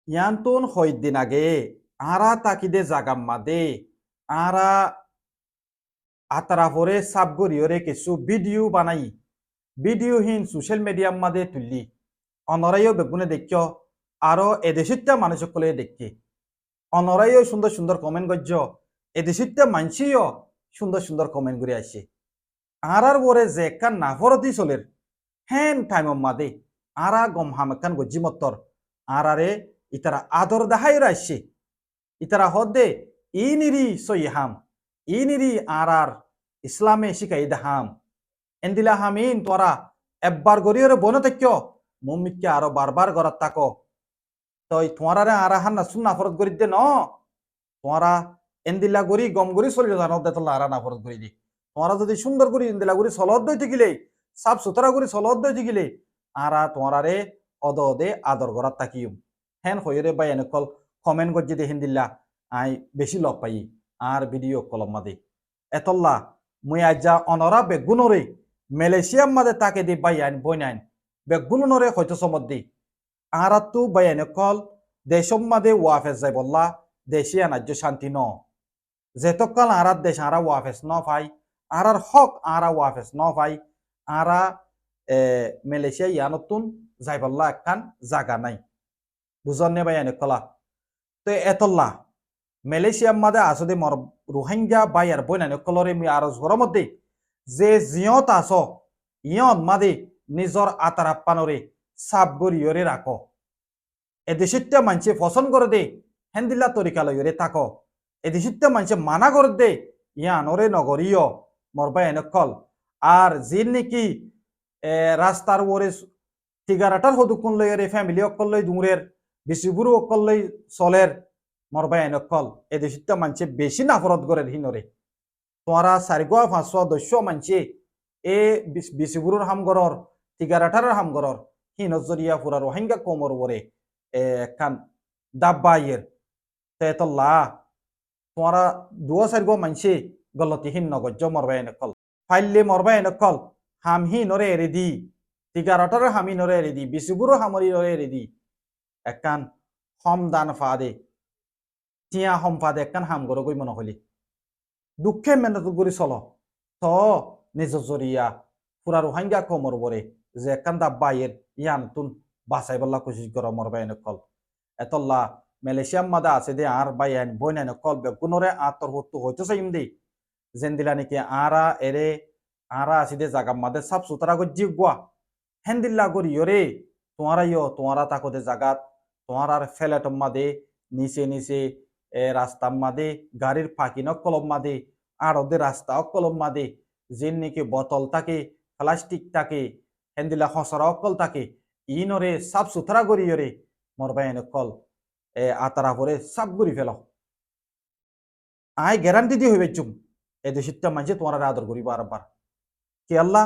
ইয়ান্তন হইদিন আগে আরা তাকিদে জাগাম মাদে আরা আতারা পরে সাবগরিয়রে কিছু ভিডিও বানাই ভিডিও হিন সোশ্যাল মিডিয়ার মাদে তুললি অনরাইও বেগুনে দেখ আরো এদেশিত্যা মানুষ সকলে দেখি অনরাইও সুন্দর সুন্দর কমেন্ট গজ্য এদেশিত্যা মানসিও সুন্দর সুন্দর কমেন্ট করে আসে আর বরে যে কান নাফরতি চলের হেন টাইম মাদে আরা গম হামেকান গজ্জি মত্তর আরে ইতারা আদর দাহাই আসছে ইতারা হদ্দে ইনিরি সইহাম ইনিরি আর ইসলামে শিখাই দাহাম এন্দিলা হামিন তোরা একবার গরিয়রে বনে তেক্য মম্মিকে আরো বারবার গড়াত তাকো তই তোমারে আরাহান না সুন্না ফরত করি দে ন তোমরা এন্দিলা গরি গম গরি চলি জানো দেতলা আরা না ফরত করি দি তোমরা যদি সুন্দর করি এন্দিলা গরি চলত দই থাকিলে সাফ সুতরা করি চলত দই থাকিলে আরা তোমারে অদ অদে আদর গড়াত তাকিম হেন হইরে বাই এনেকল কমেন্ট গজ্জি দে হিন্দিল্লা আই বেশি লগ পাই আর ভিডিও কলম মাদে এতল্লা মুই আজ্জা অনরা বেগুনরে মালয়েশিয়ার মাদে তাকে দি বাই আইন বই নাইন বেগুনরে হয়তো সমত দি আরাতু বাই এনেকল দেশম মাদে ওয়াফেস যাই বললা দেশিয়া নাজ্য শান্তি ন যেতকাল আরার দেশ আরা ওয়াফেস ন পাই আরার হক আরা ওয়াফেস ন পাই আরা মালয়েশিয়া ইয়ানতুন যাই বললা একখান জাগা নাই বুঝন নে বাই এনেকলা তো এতল্লা মালয়েশিয়ার মাদে আসলে মর রোহিঙ্গা বাইয়ার বইনানি কলরে মি আরজ ঘর মধ্যে যে জিয়ত আস ইয়ন মাদে নিজর আতার আপ্পানরে সাপ গরিয়রে রাখ এদেশিত্যা মানছে পছন্দ করে দে হেন্দিল্লা তরিকা লইরে থাক এদেশিত্যা মানছে মানা করে দে ইয়ানরে নগরীয় মরবা এনেকল আর যিন নাকি রাস্তার ওরে টিগারাটার হদুকুন লইরে ফ্যামিলি অকল লই দূরের বিশিবুরু অকল লই চলের মরবা এনেকল এদেশিত্যা মানছে বেশি নাফরত করে হিনরে তোমরা চারিগোয়া পাঁচশো দস্য মানছে এ বিশিবুরুর হামগরর টিগারাটার হামগরর হিনজরিয়া পুরা রোহিঙ্গা কোমর ওরে কান দাব্বাইয়ের তেতল্লা তোমরা দুয়া চারিগো মানছে গলতি হিন নগজ্য মরবা এনেকল ফাইলে মরবা এনেকল হামহি নরে এরে দি টিগারাটার হামি নরে এরে দি বিশিবুরুর হামরি নরে এরে দি একান হম দান ফাদে টিয়া হম ফাদে একান হাম গর গই মনে হলি দুঃখে মেহনত করি চল তো নিজ জরিয়া পুরা রোহিঙ্গা কমর বরে যে একান দাব্বাইয়ের ইয়ান তুন বাসাই বল্লা কোশিশ কর মরবা এনেকল এতল্লা মালয়েশিয়ার মাদা আছে দে আর বাই আইন বই নাই কল বেগুনরে আতর হতো হইতো চাইম দে যেন দিলা নাকি আরা এরে আরা আছে দে জাগা মাদে সাফ সুতরা গজ্জি গুয়া হেন্দিল্লা করি রে তোমারা তাকো দে জাগাত তোমার ফেলেট মাদে নিচে নিচে রাস্তা মাদে গাড়ির ফাঁকিন কলম মাদে আর ওদের রাস্তা কলম মাদে যেন নাকি বোতল থাকে প্লাস্টিক থাকে হেন্দিলা হসরা অকল থাকে ইনরে সাফ সুতরা করি রে মরবা এনে কল আতারা পরে সাপ করি ফেল আই গ্যারান্টি দিয়ে হইবে চুম এ দেশিত্যা মানছে তোমার আদর করিব আরবার কে আল্লাহ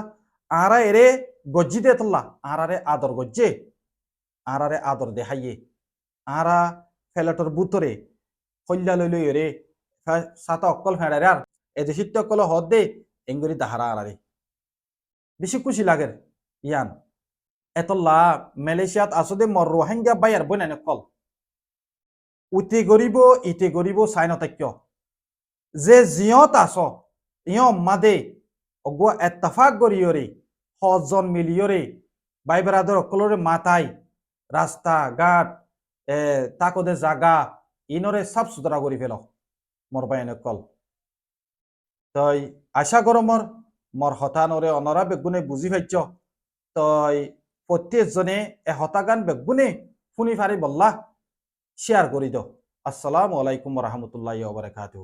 আরা এরে গজ্জি দে তল্লা আরারে আদর গজ্জে আরারে আদর দেখাইয়ে আরা ফেলেটর বুতরে কল্যা লই লই রে সাতা অকল ফেড়ারে আর এ দেশিত্য অকল হদ দে এঙ্গরি দাহারা আরারে বেশি খুশি লাগের ইয়ান এতল্লা মালয়েশিয়াত আসদে মর রোহিঙ্গা বাইয়ার বইনানে কল উতে গরিব ইতে গরিব সাইনতাক্য যে জিয়ত আস ইয় মাদে অগুয়া এত্তাফাক গরিয়রে হজন মিলিয়রে বাই বেড়াদর অকলরে মাথায় রাস্তা ঘাট তাকদে জাগা ইনরে সাফ সুতরা করি ফেল মরবা এনে কল তই আশা করো মর হতানরে অনরা বেগুনে বুঝি পাইছ তই প্রত্যেকজনে হতাগান বেগুনে শুনি ফারি বললা শেয়ার করি দ আসসালামু আলাইকুম রহমতুল্লাহ বারাকাতুহু